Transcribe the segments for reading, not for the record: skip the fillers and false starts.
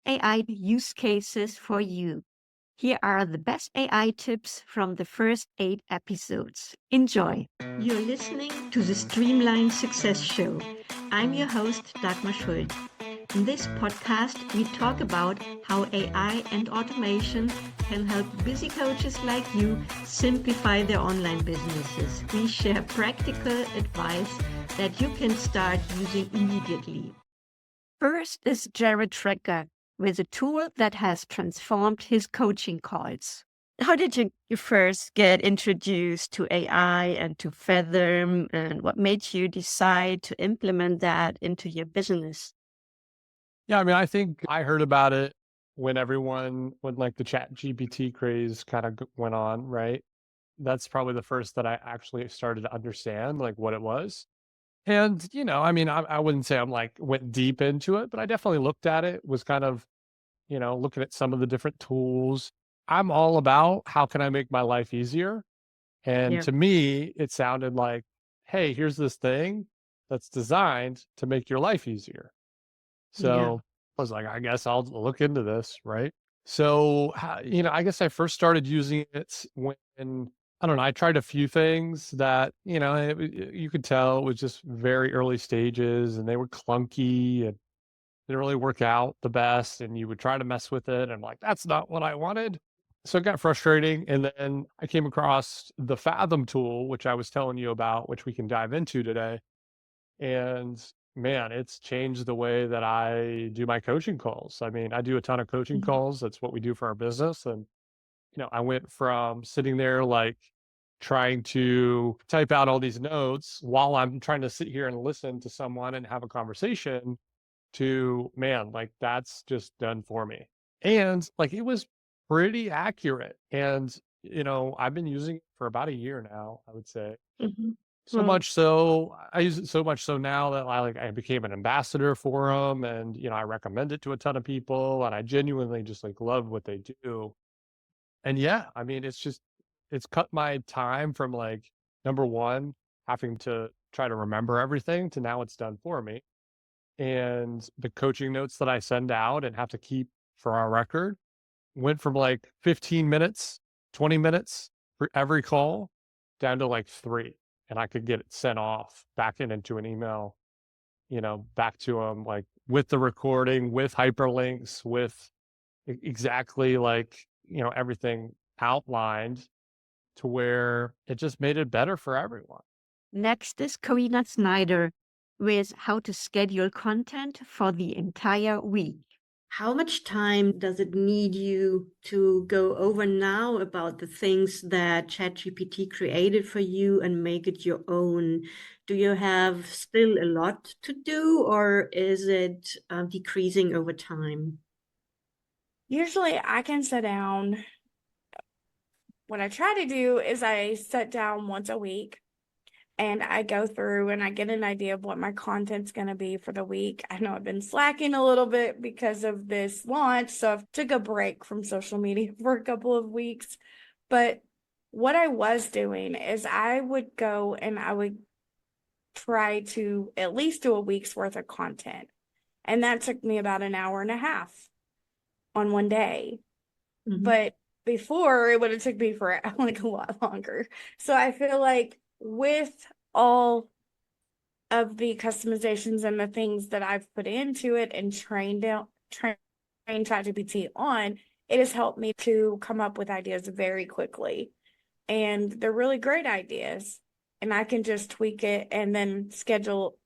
AI use cases for you. Here are the best AI tips from the first 8 episodes. Enjoy. You're listening to the Streamline Success Show. I'm your host, Dagmar Schuld. In this podcast, we talk about how AI and automation can help busy coaches like you simplify their online businesses. We share practical advice that you can start using immediately. First is Jared Trecker with a tool that has transformed his coaching calls. How did you first get introduced to AI and to Fathom, and what made you decide to implement that into your business? Yeah, I mean, I think I heard about it when like the Chat GPT craze kind of went on, right? That's probably the first that I actually started to understand like what it was. And, I mean, I wouldn't say I'm like went deep into it, but I definitely looked at it, was kind of, looking at some of the different tools. I'm all about how can I make my life easier? And Yeah. to me, it sounded like, hey, here's this thing that's designed to make your life easier. Yeah. So I was like, I guess I'll look into this, right? So, I guess I first started using it when, I don't know, I tried a few things that, you could tell it was just very early stages and they were clunky and didn't really work out the best. And you would try to mess with it. And I'm like, that's not what I wanted. So it got frustrating. And then I came across the Fathom tool, which I was telling you about, which we can dive into today. And man, it's changed the way that I do my coaching calls. I mean, I do a ton of coaching Mhm. calls. That's what we do for our business. And, I went from sitting there like trying to type out all these notes while I'm trying to sit here and listen to someone and have a conversation to, man, like that's just done for me. And like it was pretty accurate. And, I've been using it for about a year now, I would say. Mhm. So Well, much so, I use it so much so now that I became an ambassador for them, and I recommend it to a ton of people, and I genuinely just like love what they do. And yeah, I mean, it's cut my time from like number one having to try to remember everything to now it's done for me. And the coaching notes that I send out and have to keep for our record went from like 15 minutes, 20 minutes for every call down to like 3, and I could get it sent off back into an email, back to them, like, with the recording, with hyperlinks, with exactly, like, everything outlined to where it just made it better for everyone. next is Karina Snyder with how to schedule content for the entire week. How much time does it need you to go over now about the things that ChatGPT created for you and make it your own? Do you have still a lot to do, or is it decreasing over time? Usually I can sit down. What I try to do is I sit down once a week and I go through and I get an idea of what my content's going to be for the week. I know I've been slacking a little bit because of this launch, so I've took a break from social media for a couple of weeks. But what I was doing is I would go and I would try to at least do a week's worth of content. And that took me about an hour and a half on one day. But before it would have took me for like a lot longer. So I feel like with all of the customizations and the things that I've put into it and trained ChatGPT on, it has helped me to come up with ideas very quickly. And they're really great ideas. And I can just tweak it and then schedule,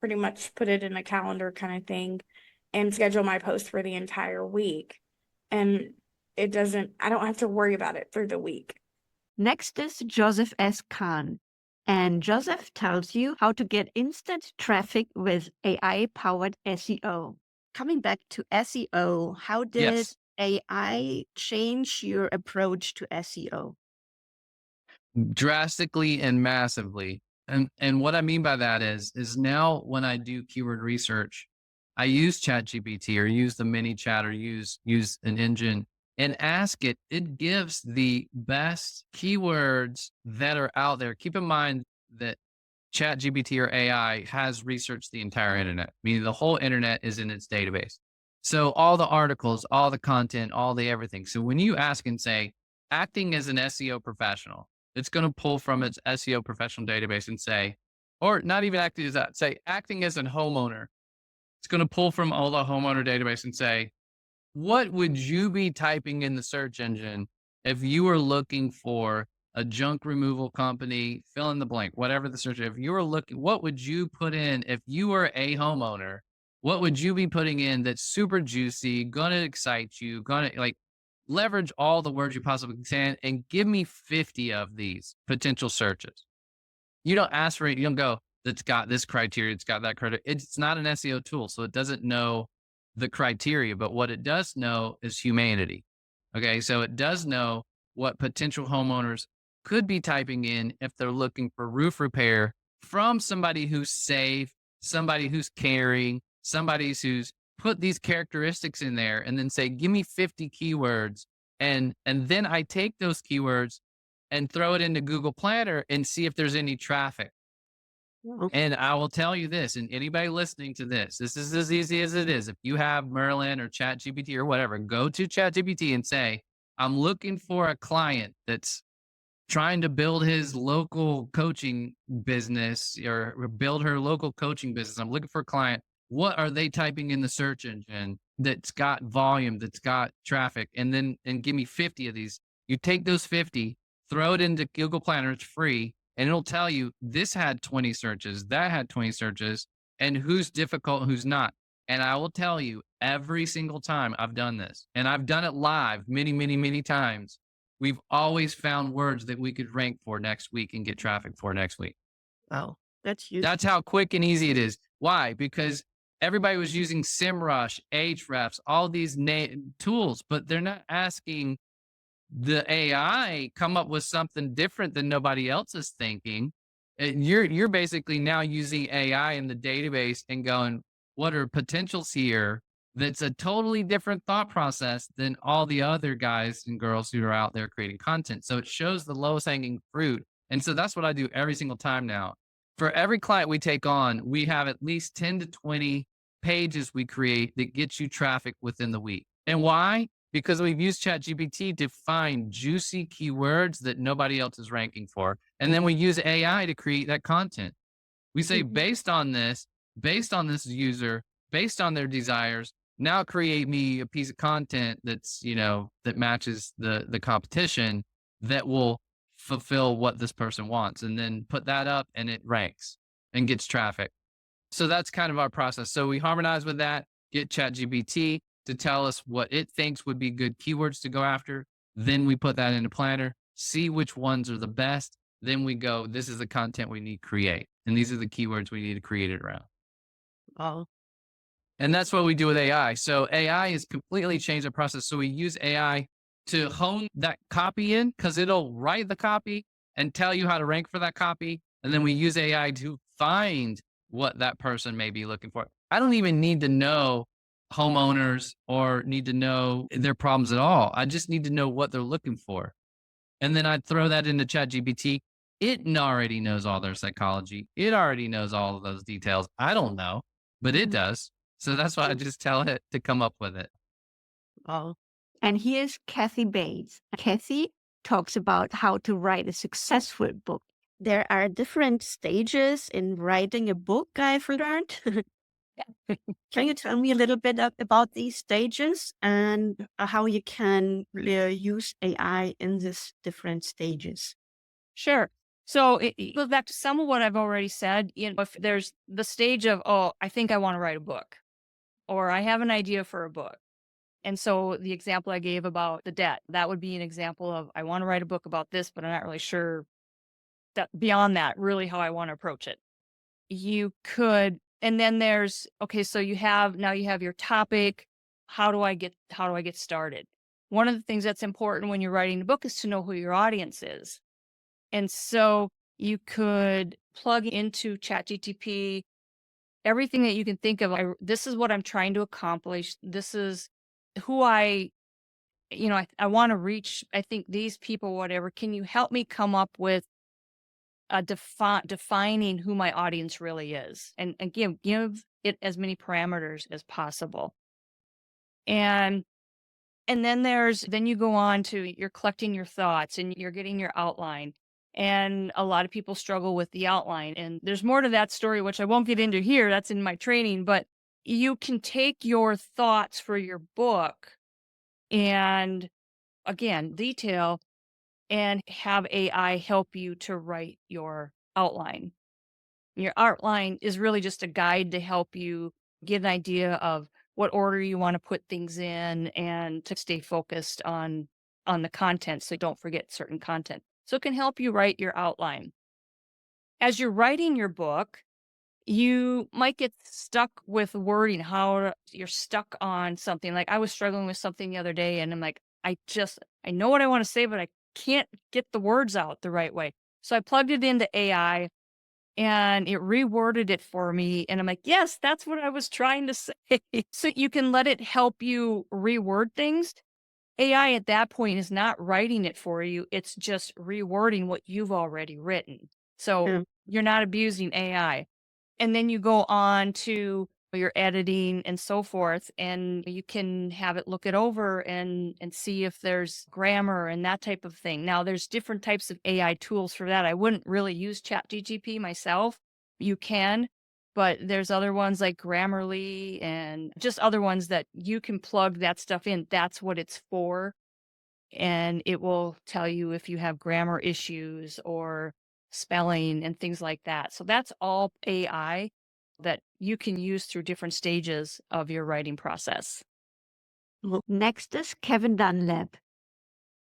pretty much put it in a calendar kind of thing and schedule my post for the entire week. And I don't have to worry about it through the week. Next is Joseph S. Kahn. And Joseph tells you how to get instant traffic with AI-powered SEO. Coming back to SEO, how did Yes, AI change your approach to SEO? drastically and massively. And what I mean by that is now when I do keyword research, I use ChatGPT or use the mini chat or use an engine and ask it. It gives the best keywords that are out there. Keep in mind that ChatGPT or AI has researched the entire internet, meaning the whole internet is in its database. So all the articles, all the content, all the everything. So when you ask and say, acting as an SEO professional, it's going to pull from its SEO professional database and say, or not even acting as that, say acting as a homeowner. It's going to pull from all the homeowner database and say, what would you be typing in the search engine if you were looking for a junk removal company, fill in the blank, whatever the search, if you were looking, what would you put in if you were a homeowner? What would you be putting in that's super juicy, gonna excite you, gonna like leverage all the words you possibly can and give me 50 of these potential searches. You don't ask for it. You don't go, it's got this criteria, it's got that criteria. It's not an SEO tool, so it doesn't know the criteria, but what it does know is humanity. Okay, so it does know what potential homeowners could be typing in if they're looking for roof repair from somebody who's safe, somebody who's caring, somebody who's put these characteristics in there and then say, give me 50 keywords. And then I take those keywords and throw it into Google Planner and see if there's any traffic. Wow. And I will tell you this, and anybody listening to this is as easy as it is. If you have Merlin or ChatGPT or whatever, go to ChatGPT and say, I'm looking for a client that's trying to build his local coaching business or build her local coaching business. I'm looking for a client. What are they typing in the search engine that's got volume, that's got traffic? And give me 50 of these. You take those 50, throw it into Google Planner, it's free, and it'll tell you this had 20 searches, that had 20 searches, and who's difficult, who's not. And I will tell you every single time I've done this, and I've done it live many, many, many times. We've always found words that we could rank for next week and get traffic for next week. Wow. That's huge. That's how quick and easy it is. Why? Because everybody was using SEMrush, Ahrefs, all these tools, but they're not asking the AI come up with something different than nobody else is thinking. And you're basically now using AI in the database and going, what are potentials here? That's a totally different thought process than all the other guys and girls who are out there creating content. So it shows the lowest hanging fruit. And so that's what I do every single time now. For every client we take on, we have at least 10 to 20 pages we create that gets you traffic within the week. And why? Because we've used ChatGPT to find juicy keywords that nobody else is ranking for. And then we use AI to create that content. We say, based on this user, based on their desires, now create me a piece of content that's, that matches the competition that will fulfill what this person wants, and then put that up and it ranks and gets traffic. So that's kind of our process. So we harmonize with that, get ChatGPT to tell us what it thinks would be good keywords to go after. Then we put that in a planner, see which ones are the best. Then we go, this is the content we need to create. And these are the keywords we need to create it around. Wow. And that's what we do with AI. So AI has completely changed the process. So we use AI to hone that copy in because it'll write the copy and tell you how to rank for that copy. And then we use AI to find what that person may be looking for. I don't even need to know homeowners or need to know their problems at all. I just need to know what they're looking for. And then I'd throw that into ChatGPT. It already knows all their psychology. It already knows all of those details. I don't know, but it does. So that's why I just tell it to come up with it. Wow. And here's Kathy Bates. Kathy talks about how to write a successful book. There are different stages in writing a book, I've learned. Can you tell me a little bit about these stages and how you can use AI in these different stages? Sure. So it goes back to some of what I've already said. If there's the stage of, oh, I think I want to write a book, or I have an idea for a book. And so the example I gave about the debt, that would be an example of, I want to write a book about this, but I'm not really sure that beyond that, really how I want to approach it. You could, and then there's, okay, so you have your topic. How do I get started? One of the things that's important when you're writing a book is to know who your audience is. And so you could plug into ChatGPT everything that you can think of. This is what I'm trying to accomplish. This is who I want to reach. I think these people, whatever. Can you help me come up with defining who my audience really is, and give it as many parameters as possible. And then you go on to you're collecting your thoughts and you're getting your outline. And a lot of people struggle with the outline. And there's more to that story, which I won't get into here. That's in my training. But you can take your thoughts for your book and, again, detail and have AI help you to write your outline. Your outline is really just a guide to help you get an idea of what order you want to put things in and to stay focused on the content so you don't forget certain content. So it can help you write your outline. As you're writing your book, you might get stuck with wording, how you're stuck on something. Like I was struggling with something the other day and I'm like, I know what I want to say, but I can't get the words out the right way. So I plugged it into AI and it reworded it for me. And I'm like, yes, that's what I was trying to say. So you can let it help you reword things. AI at that point is not writing it for you. It's just rewording what you've already written. So Yeah. you're not abusing AI. And then you go on to your editing and so forth, and you can have it look it over and see if there's grammar and that type of thing. Now, there's different types of AI tools for that. I wouldn't really use ChatGPT myself. You can, but there's other ones like Grammarly and just other ones that you can plug that stuff in. That's what it's for. And it will tell you if you have grammar issues or spelling and things like that. So that's all AI that you can use through different stages of your writing process. Well, next is Kevin Dunlap.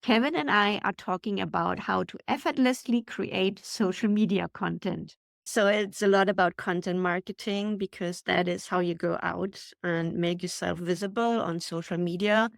Kevin and I are talking about how to effortlessly create social media content. So it's a lot about content marketing because that is how you go out and make yourself visible on social media.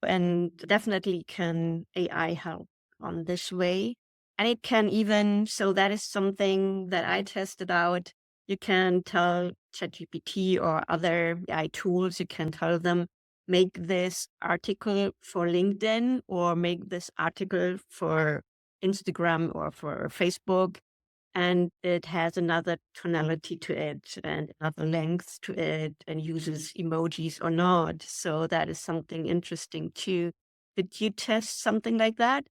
And definitely can AI help on this way. And it can even, so that is something that I tested out. You can tell ChatGPT or other AI tools, you can tell them, make this article for LinkedIn or make this article for Instagram or for Facebook. And it has another tonality to it and another length to it and uses emojis or not. So that is something interesting too. Did you test something like that?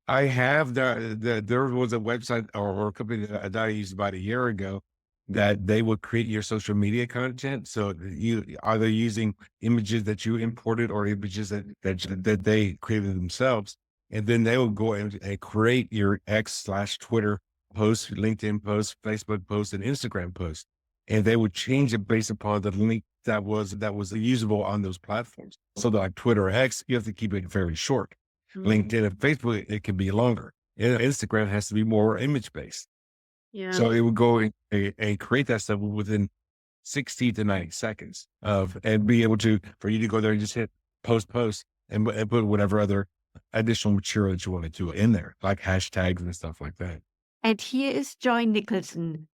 I have there was a website or a company that I used about a year ago that they would create your social media content. So you either using images that you imported or images that they created themselves, and then they would go and create your X/Twitter post, LinkedIn post, Facebook post, and Instagram post, and they would change it based upon the link that was usable on those platforms. So like Twitter or X, you have to keep it very short. LinkedIn and Facebook, it can be longer. And Instagram has to be more image based. Yeah. So it would go and create that stuff within 60 to 90 seconds and be able for you to go there and just hit post and put whatever other additional material that you want to do in there, like hashtags and stuff like that. And here is Joy Nicholson,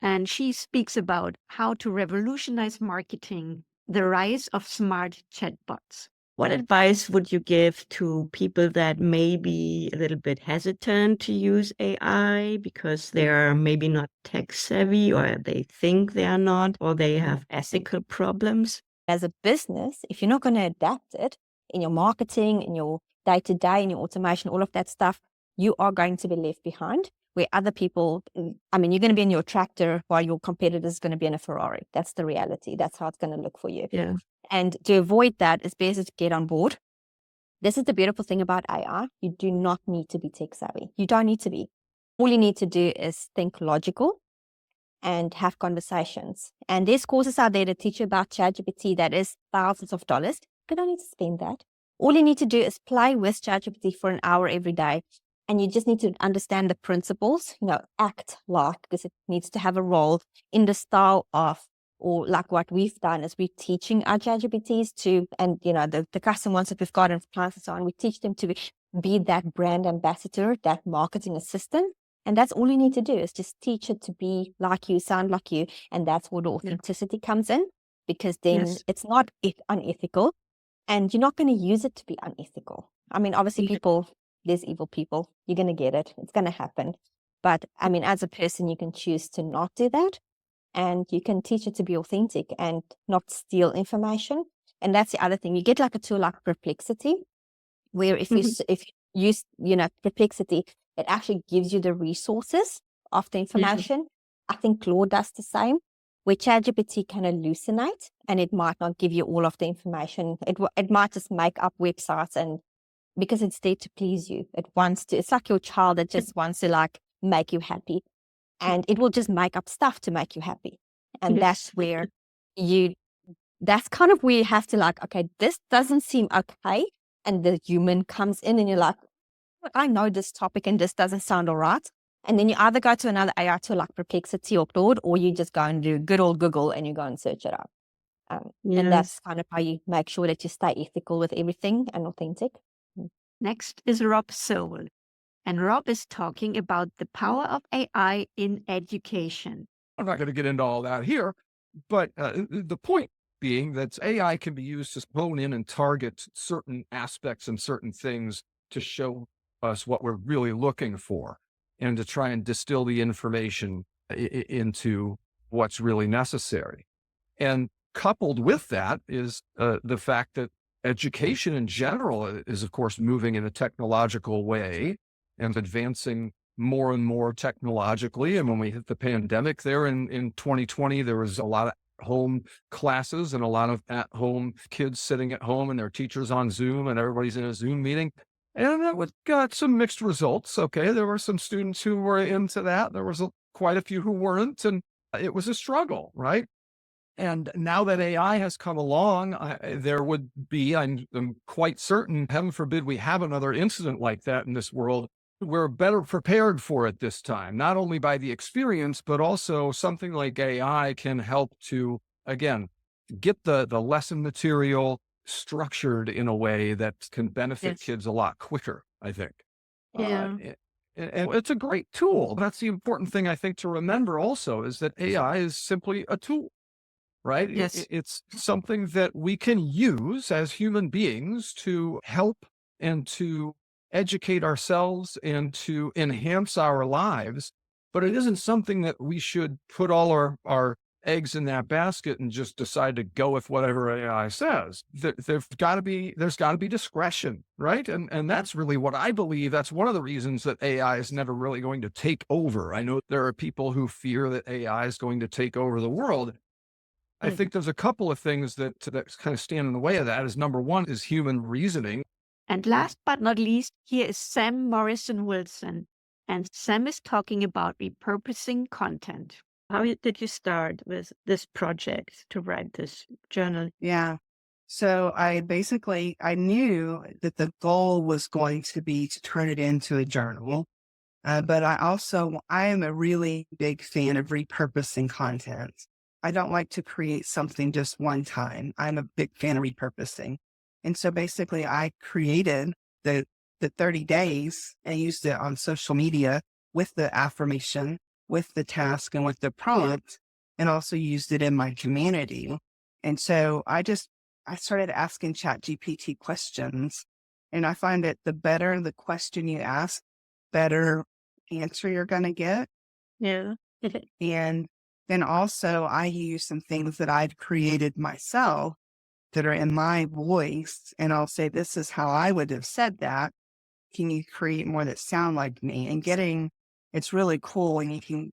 and she speaks about how to revolutionize marketing, the rise of smart chatbots. What advice would you give to people that may be a little bit hesitant to use AI because they're maybe not tech savvy or they think they are not or they have ethical problems? As a business, if you're not going to adapt it in your marketing, in your day-to-day, in your automation, all of that stuff, you are going to be left behind where other people, I mean, you're going to be in your tractor while your competitor is going to be in a Ferrari. That's the reality. That's how it's going to look for you. Yeah. And to avoid that, it's better to get on board. This is the beautiful thing about AI. You do not need to be tech savvy. You don't need to be. All you need to do is think logical and have conversations. And there's courses out there that teach you about ChatGPT that is thousands of dollars. You don't need to spend that. All you need to do is play with ChatGPT for an hour every day. And you just need to understand the principles, act like, because it needs to have a role in the style of, or like what we've done is we're teaching our ChatGPTs to, and the custom ones that we've got in clients and so on, we teach them to be that brand ambassador, that marketing assistant. And that's all you need to do is just teach it to be like you, sound like you. And that's where the authenticity comes in, because then it's not unethical and you're not going to use it to be unethical. I mean, obviously there's evil people. You're going to get it. It's going to happen. But I mean, as a person, you can choose to not do that. And you can teach it to be authentic and not steal information. And that's the other thing. You get like a tool like Perplexity, where if you use, Perplexity, it actually gives you the resources of the information. I think Claude does the same, where ChatGPT can hallucinate and it might not give you all of the information. It might just make up websites, and because it's there to please you, it's like your child that just wants to like make you happy, and it will just make up stuff to make you happy. And that's where that's kind of where you have to like, okay, this doesn't seem okay. And the human comes in and you're like, I know this topic and this doesn't sound all right. And then you either go to another AI tool like Perplexity or Claude, or you just go and do good old Google and you go and search it up. And that's kind of how you make sure that you stay ethical with everything and authentic. Next is Rob Sowell, and Rob is talking about the power of AI in education. I'm not going to get into all that here, but the point being that AI can be used to hone in and target certain aspects and certain things to show us what we're really looking for, and to try and distill the information into what's really necessary. And coupled with that is the fact that education in general is, of course, moving in a technological way and advancing more and more technologically. And when we hit the pandemic there in 2020, there was a lot of home classes and a lot of at-home kids sitting at home and their teachers on Zoom, and everybody's in a Zoom meeting. And that got some mixed results. Okay, there were some students who were into that. There was quite a few who weren't, and it was a struggle, right? And now that AI has come along, there would be, I'm quite certain, heaven forbid we have another incident like that in this world, we're better prepared for it this time, not only by the experience, but also something like AI can help to, again, get the lesson material structured in a way that can benefit kids a lot quicker, I think. And it's a great tool. That's the important thing, I think, to remember also, is that AI is simply a tool, right? Yes. It's something that we can use as human beings to help and to educate ourselves and to enhance our lives. But it isn't something that we should put all our eggs in that basket and just decide to go with whatever AI says. There's got to be discretion, right? And that's really what I believe. That's one of the reasons that AI is never really going to take over. I know there are people who fear that AI is going to take over the world. I think there's a couple of things that kind of stand in the way of that. Is number one is human reasoning. And last but not least, here is Sam Morrison Wilson. And Sam is talking about repurposing content. How did you start with this project to write this journal? Yeah. So I knew that the goal was going to be to turn it into a journal. But I am a really big fan of repurposing content. I don't like to create something just one time. I'm a big fan of repurposing. And so basically I created the 30 days and used it on social media with the affirmation, with the task, and with the prompt, and also used it in my community. And so I started asking ChatGPT questions, and I find that the better the question you ask, better answer you're going to get. Yeah. And then also I use some things that I've created myself that are in my voice, and I'll say, this is how I would have said that. Can you create more that sound like me? And it's really cool when you can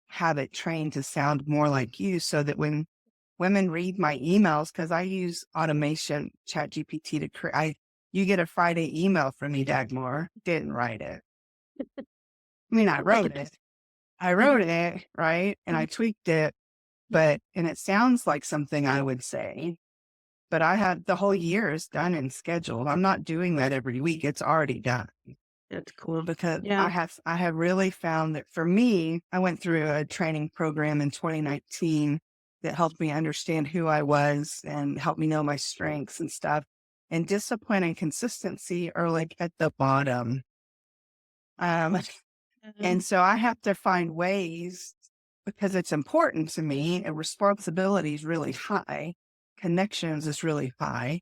have it trained to sound more like you, so that when women read my emails, because I use automation, ChatGPT to create, you get a Friday email from me, Dagmar, didn't write it. I mean, I wrote it, right? And I tweaked it, and it sounds like something I would say. But I had the whole year is done and scheduled. I'm not doing that every week. It's already done. That's cool. Because I have really found that for me, I went through a training program in 2019 that helped me understand who I was and helped me know my strengths and stuff. And discipline and consistency are like at the bottom. And so I have to find ways, because it's important to me, and responsibility is really high. Connections is really high.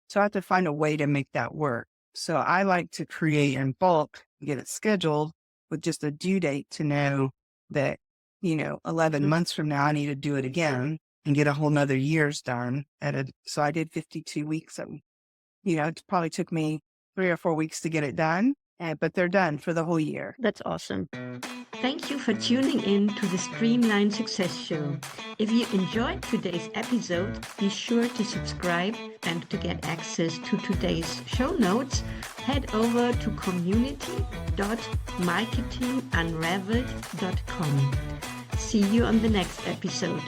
So I have to find a way to make that work. So I like to create in bulk, get it scheduled with just a due date to know that, 11 months from now, I need to do it again. and get a whole nother year's done so I did 52 weeks. It probably took me 3 or 4 weeks to get it done, but they're done for the whole year. That's awesome. Thank you for tuning in to the Streamline Success Show. If you enjoyed today's episode, be sure to subscribe, and to get access to today's show notes, head over to community.marketingunraveled.com. See you on the next episode.